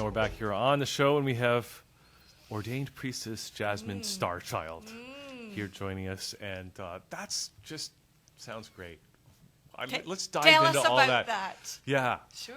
we're back here on the show, and we have ordained priestess Jasmine Starchild here joining us, and that's just sounds great. Let's dive Tell into us all about that. Yeah. Sure.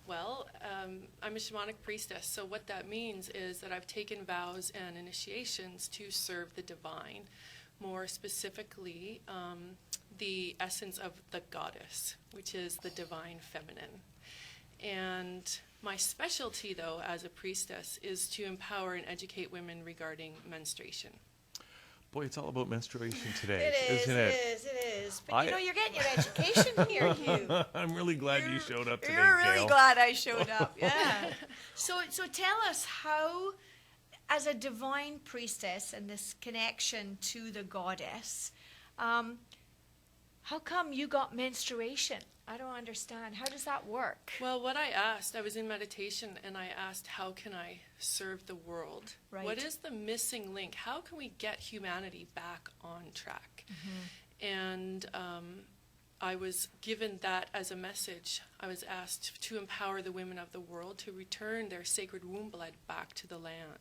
I'm a shamanic priestess, so what that means is that I've taken vows and initiations to serve the divine, more specifically the essence of the goddess, which is the divine feminine. And my specialty, though, as a priestess, is to empower and educate women regarding menstruation. Boy, it's all about menstruation today, isn't it is. But you're getting your education here, Hugh. I'm really glad you showed up today, You're really Gail. glad I showed up, yeah. So tell us how, as a divine priestess and this connection to the goddess, how come you got menstruation? I don't understand. How does that work? Well, what I was in meditation, and I asked, how can I serve the world? Right. What is the missing link? How can we get humanity back on track? And I was given that as a message. I was asked to empower the women of the world to return their sacred womb blood back to the land.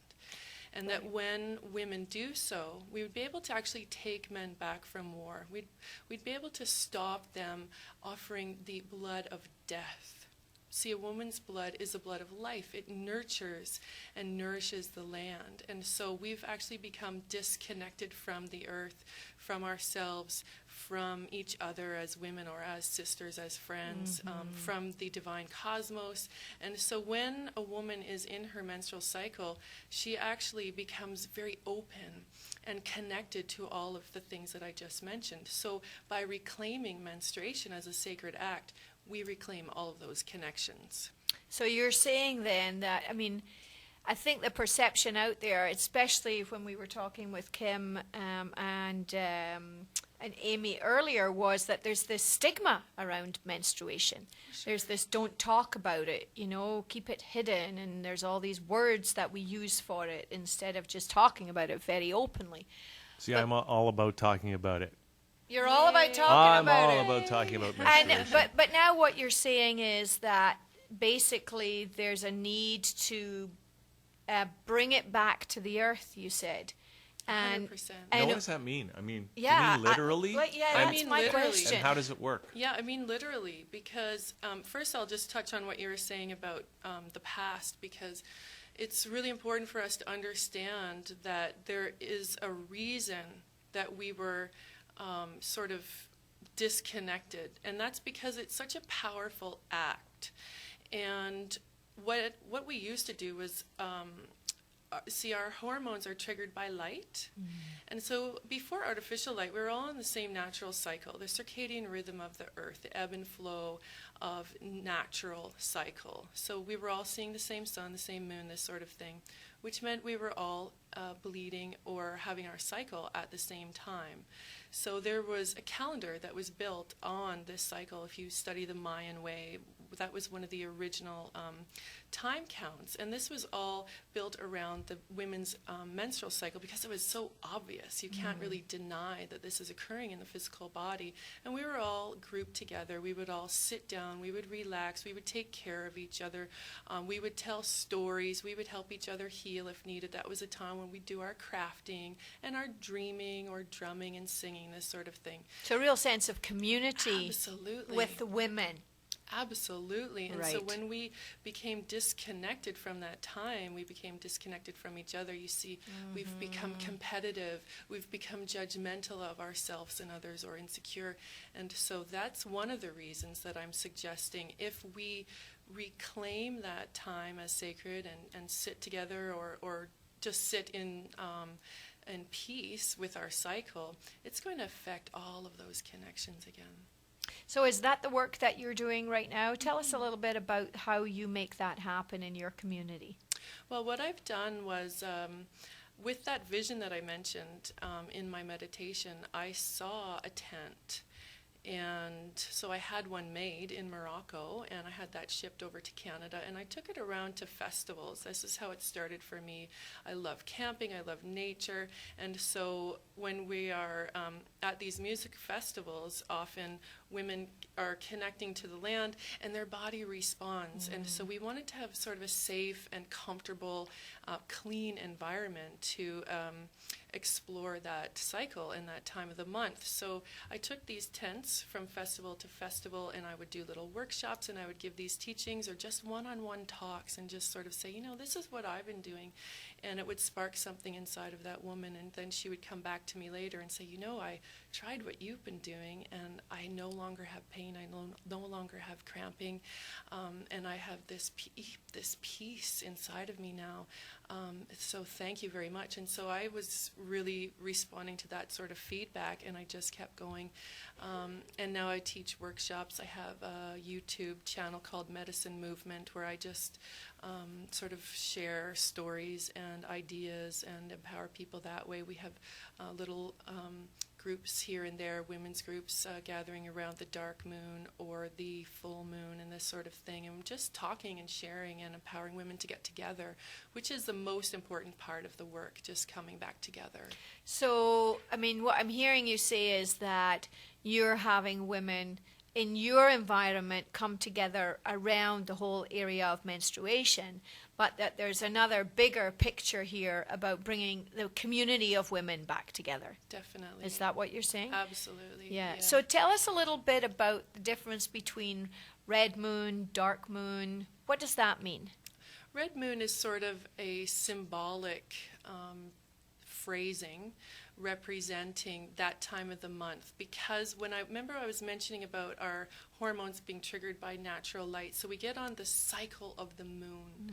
And that when women do so, we would be able to actually take men back from war. We'd be able to stop them offering the blood of death. See, a woman's blood is the blood of life. It nurtures and nourishes the land. And so we've actually become disconnected from the earth, from ourselves, from each other as women or as sisters, as friends, from the divine cosmos. And so when a woman is in her menstrual cycle, she actually becomes very open and connected to all of the things that I just mentioned. So by reclaiming menstruation as a sacred act, we reclaim all of those connections. So you're saying then that, I think the perception out there, especially when we were talking with Kim and Amy earlier, was that there's this stigma around menstruation. Sure. There's this don't talk about it, keep it hidden, and there's all these words that we use for it instead of just talking about it very openly. See, I'm all about talking about it. You're all about talking I'm about it. all about talking about menstruation. But now what you're saying is that basically there's a need to bring it back to the earth, you said. 100%. And what does that mean? Do you yeah, mean literally? That's my question. And how does it work? Yeah, I mean literally, because first I'll just touch on what you were saying about the past, because it's really important for us to understand that there is a reason that we were sort of disconnected, and that's because it's such a powerful act. And what we used to do was see, our hormones are triggered by light. And so before artificial light, we were all in the same natural cycle, the circadian rhythm of the earth, the ebb and flow of natural cycle. So we were all seeing the same sun, the same moon, this sort of thing, which meant we were all bleeding or having our cycle at the same time. So there was a calendar that was built on this cycle. If you study the Mayan way, that was one of the original time counts. And this was all built around the women's menstrual cycle because it was so obvious. You can't really deny that this is occurring in the physical body. And we were all grouped together. We would all sit down. We would relax. We would take care of each other. We would tell stories. We would help each other heal if needed. That was a time when we'd do our crafting and our dreaming or drumming and singing, this sort of thing. So a real sense of community. Absolutely. With the women. Absolutely. And right. So when we became disconnected from that time, we became disconnected from each other. You see, we've become competitive. We've become judgmental of ourselves and others, or insecure. And so that's one of the reasons that I'm suggesting, if we reclaim that time as sacred and sit together or just sit in peace with our cycle, it's going to affect all of those connections again. So is that the work that you're doing right now? Tell us a little bit about how you make that happen in your community. Well, what I've done was, with that vision that I mentioned in my meditation, I saw a tent And so I had one made in Morocco, and I had that shipped over to Canada, and I took it around to festivals. This is how it started for me. I love camping, I love nature, and so when we are at these music festivals, often women are connecting to the land and their body responds. And so we wanted to have sort of a safe and comfortable, clean environment to explore that cycle in that time of the month. So I took these tents from festival to festival, and I would do little workshops, and I would give these teachings or just one-on-one talks and just sort of say, this is what I've been doing. And it would spark something inside of that woman, and then she would come back to me later and say, I tried what you've been doing, and I no longer have pain, I no longer have cramping, and I have this peace inside of me now. So thank you very much. And so I was really responding to that sort of feedback, and I just kept going. And now I teach workshops. I have a YouTube channel called Medicine Movement, where I just sort of share stories and ideas and empower people that way. We have little groups here and there, women's groups gathering around the dark moon or the full moon and this sort of thing, and just talking and sharing and empowering women to get together, which is the most important part of the work, just coming back together. So, what I'm hearing you say is that you're having women in your environment come together around the whole area of menstruation, but that there's another bigger picture here about bringing the community of women back together. Definitely. Is that what you're saying? Absolutely. Yeah. So tell us a little bit about the difference between red moon, dark moon. What does that mean? Red moon is sort of a symbolic phrasing representing that time of the month, because when I was mentioning about our hormones being triggered by natural light, so we get on the cycle of the moon.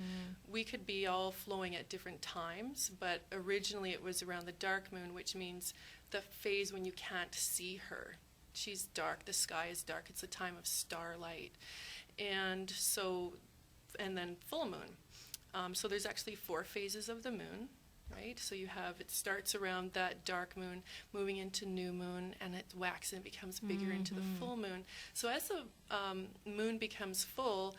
We could be all flowing at different times, but originally it was around the dark moon, which means the phase when you can't see her. She's dark, the sky is dark, it's a time of starlight. And then full moon. So there's actually 4 phases of the moon. Right, so it starts around that dark moon, moving into new moon, and it waxes and becomes bigger into the full moon. So as the moon becomes full,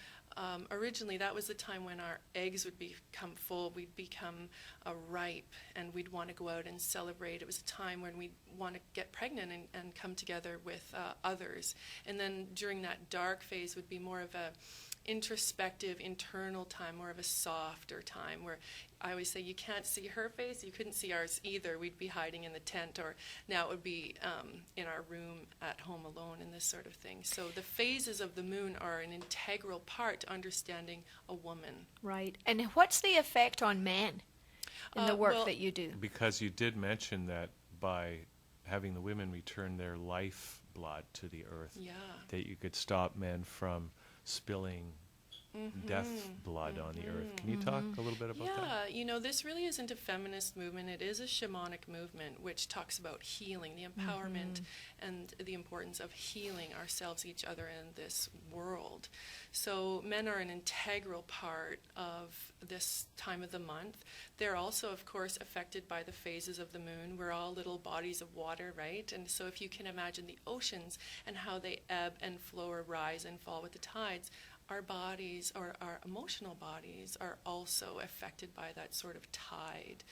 originally that was the time when our eggs would become full, we'd become ripe, and we'd want to go out and celebrate. It was a time when we'd want to get pregnant and come together with others. And then during that dark phase would be more of a introspective, internal time, more of a softer time, where I always say you can't see her face, you couldn't see ours either. We'd be hiding in the tent, or now it would be in our room at home alone, and this sort of thing. So the phases of the moon are an integral part to understanding a woman. Right. And what's the effect on men in the work that you do? Because you did mention that by having the women return their life blood to the earth, that you could stop men from spilling death blood on the earth. Can you talk a little bit about that? Yeah, this really isn't a feminist movement. It is a shamanic movement which talks about healing, the empowerment and the importance of healing ourselves, each other, in this world. So men are an integral part of this time of the month. They're also, of course, affected by the phases of the moon. We're all little bodies of water, right? And so if you can imagine the oceans and how they ebb and flow or rise and fall with the tides, our bodies, or our emotional bodies, are also affected by that sort of tide.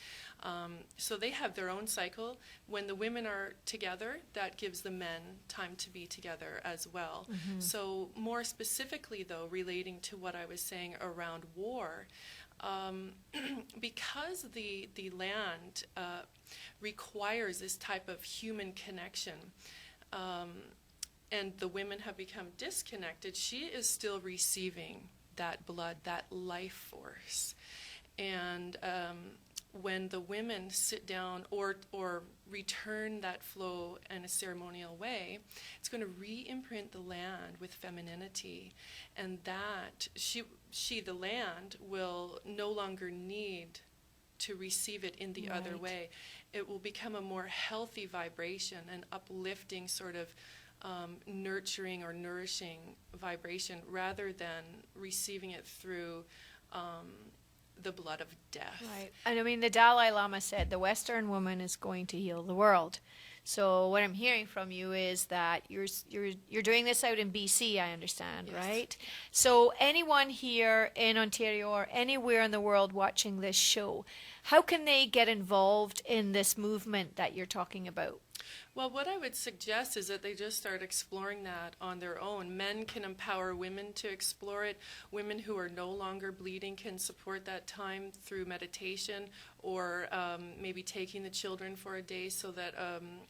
So they have their own cycle. When the women are together, that gives the men time to be together as well. So more specifically, though, relating to what I was saying around war, because the land requires this type of human connection, and the women have become disconnected, she is still receiving that blood, that life force. And when the women sit down or return that flow in a ceremonial way, it's going to re-imprint the land with femininity, and that she, the land, will no longer need to receive it in the other way. It will become a more healthy vibration, an uplifting sort of nurturing or nourishing vibration, rather than receiving it through the blood of death. Right. And the Dalai Lama said the Western woman is going to heal the world. So what I'm hearing from you is that you're doing this out in BC, I understand, Yes. right? So anyone here in Ontario or anywhere in the world watching this show, how can they get involved in this movement that you're talking about? Well, what I would suggest is that they just start exploring that on their own. Men can empower women to explore it. Women who are no longer bleeding can support that time through meditation or maybe taking the children for a day so that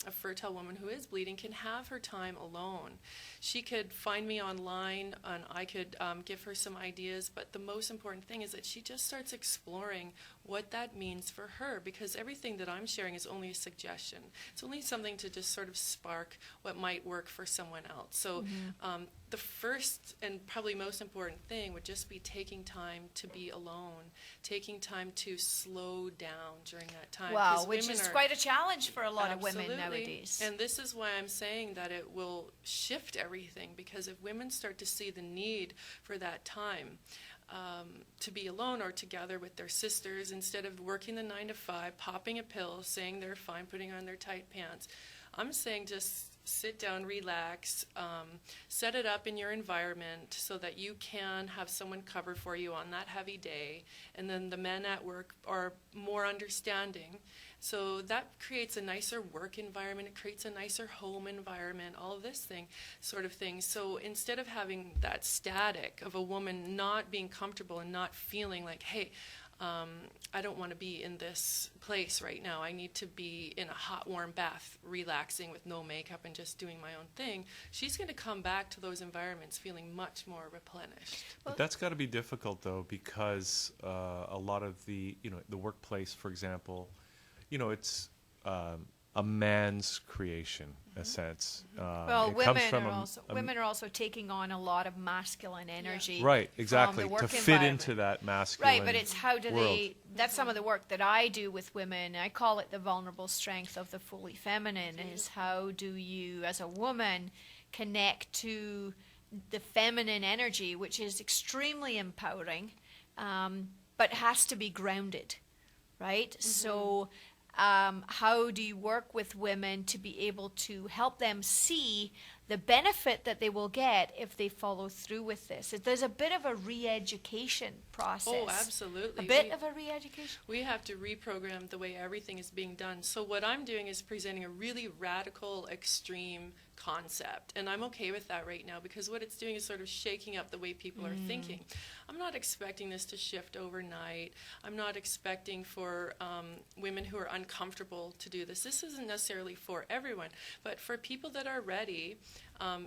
a fertile woman who is bleeding can have her time alone. She could find me online and I could give her some ideas, but the most important thing is that she just starts exploring what that means for her, because everything that I'm sharing is only a suggestion. It's only something to just sort of spark what might work for someone else. So the first and probably most important thing would just be taking time to be alone, taking time to slow down during that time. Wow, which is quite a challenge for a lot of women Absolutely. nowadays. And this is why I'm saying that it will shift everything, because if women start to see the need for that time, to be alone or together with their sisters instead of working the 9 to 5, popping a pill, saying they're fine, putting on their tight pants. I'm saying just sit down, relax, set it up in your environment so that you can have someone cover for you on that heavy day. And then the men at work are more understanding. So that creates a nicer work environment, it creates a nicer home environment, all of this sort of thing. So instead of having that static of a woman not being comfortable and not feeling like, hey, I don't want to be in this place right now. I need to be in a hot, warm bath, relaxing with no makeup and just doing my own thing. She's going to come back to those environments feeling much more replenished. But that's got to be difficult, though, because a lot of the workplace, for example, it's a man's creation, in a sense. Well, it comes from women are also taking on a lot of masculine energy. right, exactly, from the work to fit environment. into that masculine Right, but it's how do world. that's some of the work that I do with women. I call it the vulnerable strength of the fully feminine, is how do you, as a woman, connect to the feminine energy, which is extremely empowering, but has to be grounded, right? So how do you work with women to be able to help them see the benefit that they will get if they follow through with this? There's a bit of a re-education process. Oh, absolutely. A bit of a re-education. We have to reprogram the way everything is being done. So what I'm doing is presenting a really radical, extreme concept. And I'm okay with that right now, because what it's doing is sort of shaking up the way people are thinking. I'm not expecting this to shift overnight. I'm not expecting for women who are uncomfortable to do this. This isn't necessarily for everyone, but for people that are ready,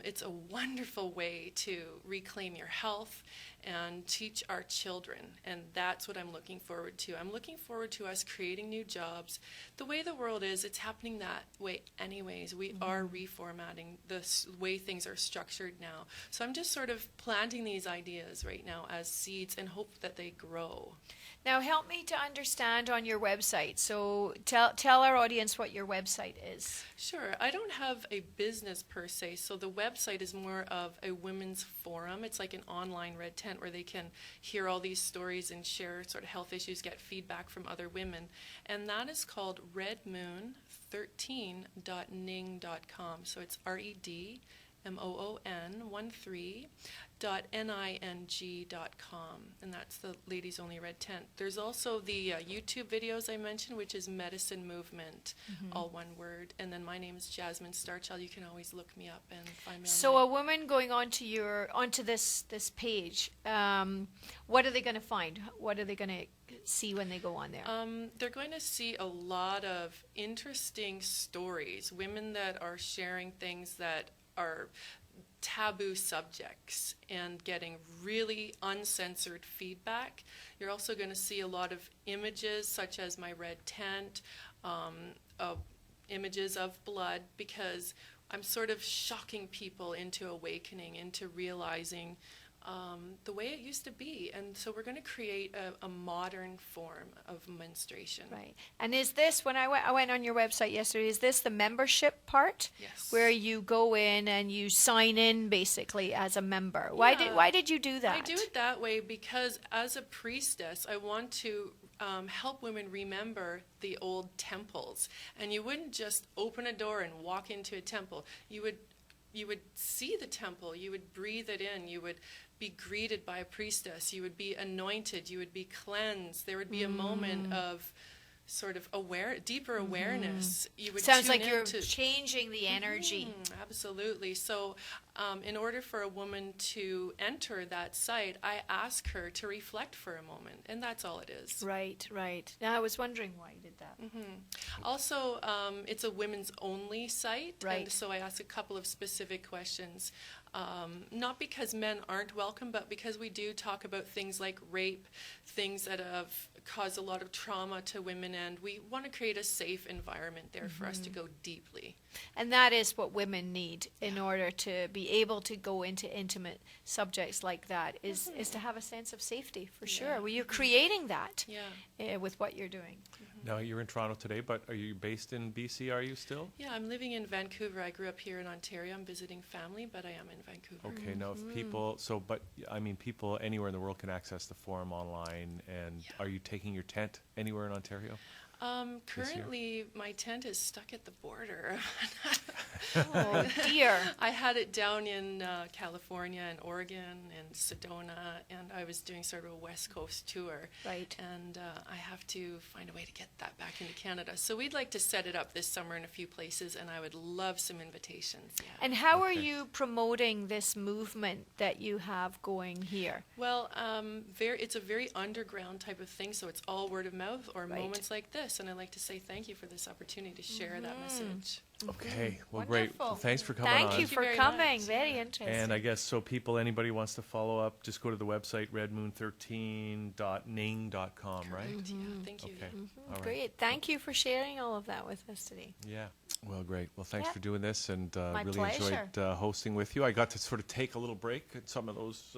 it's a wonderful way to reclaim your health and teach our children. And that's what I'm looking forward to. I'm looking forward to us creating new jobs. The way the world is, it's happening that way anyways. We are reformatting the way things are structured now. So I'm just sort of planting these ideas right now as seeds and hope that they grow. Now help me to understand on your website. So tell our audience what your website is. Sure. I don't have a business per se, so the website is more of a women's forum. It's like an online red tent where they can hear all these stories and share sort of health issues, get feedback from other women. And that is called redmoon13.ning.com. So it's redmoon13.ning.com, and that's the ladies only red tent. There's also the YouTube videos I mentioned, which is Medicine Movement, all one word, and then my name is Jasmine Starchild. You can always look me up and find me So online. a woman going onto this page, what are they going to find? What are they going to see when they go on there? They're going to see a lot of interesting stories, women that are sharing things that are taboo subjects and getting really uncensored feedback. You're also going to see a lot of images such as my red tent, images of blood, because I'm sort of shocking people into awakening, into realizing the way it used to be. And so we're going to create a modern form of menstruation. Right. And is this, when I went on your website yesterday, is this the membership part? Yes. Where you go in and you sign in basically as a member. Why did you do that? I do it that way because as a priestess, I want to help women remember the old temples. And you wouldn't just open a door and walk into a temple. You would see the temple, you would breathe it in, you would be greeted by a priestess, you would be anointed, you would be cleansed. There would be a moment of sort of deeper awareness. You would Sounds tune like you're into- changing the energy. Absolutely. So in order for a woman to enter that site, I ask her to reflect for a moment, and that's all it is. Right, right. Now I was wondering why you did that. Also, it's a women's only site, Right. and so I ask a couple of specific questions. Not because men aren't welcome, but because we do talk about things like rape, things that have caused a lot of trauma to women, and we want to create a safe environment there for us to go deeply. And that is what women need in order to be able to go into intimate subjects like that, is to have a sense of safety, for sure. Well, you're creating that with what you're doing. Now, you're in Toronto today, but are you based in BC, are you still? Yeah, I'm living in Vancouver. I grew up here in Ontario. I'm visiting family, but I am in Vancouver. Okay, now if people, people anywhere in the world can access the forum online, and are you taking your tent anywhere in Ontario? Currently, my tent is stuck at the border. Oh, dear. I had it down in California and Oregon and Sedona, and I was doing sort of a West Coast tour. Right. And I have to find a way to get that back into Canada. So we'd like to set it up this summer in a few places, and I would love some invitations. Yeah. And how are you promoting this movement that you have going here? Well, it's a very underground type of thing, so it's all word of mouth or Right. moments like this. And I'd like to say thank you for this opportunity to share that message. Okay, well, great. Wonderful. Well, thanks for coming on. Thank you for very coming. much. Very interesting. And I guess so anybody wants to follow up, just go to the website redmoon13.ning.com, right? Yeah, thank you. Okay. Yeah. All right. Great. Thank you for sharing all of that with us today. Yeah. Well, great. Well, thanks Yeah. for doing this, and My really pleasure. enjoyed hosting with you. I got to sort of take a little break at some of those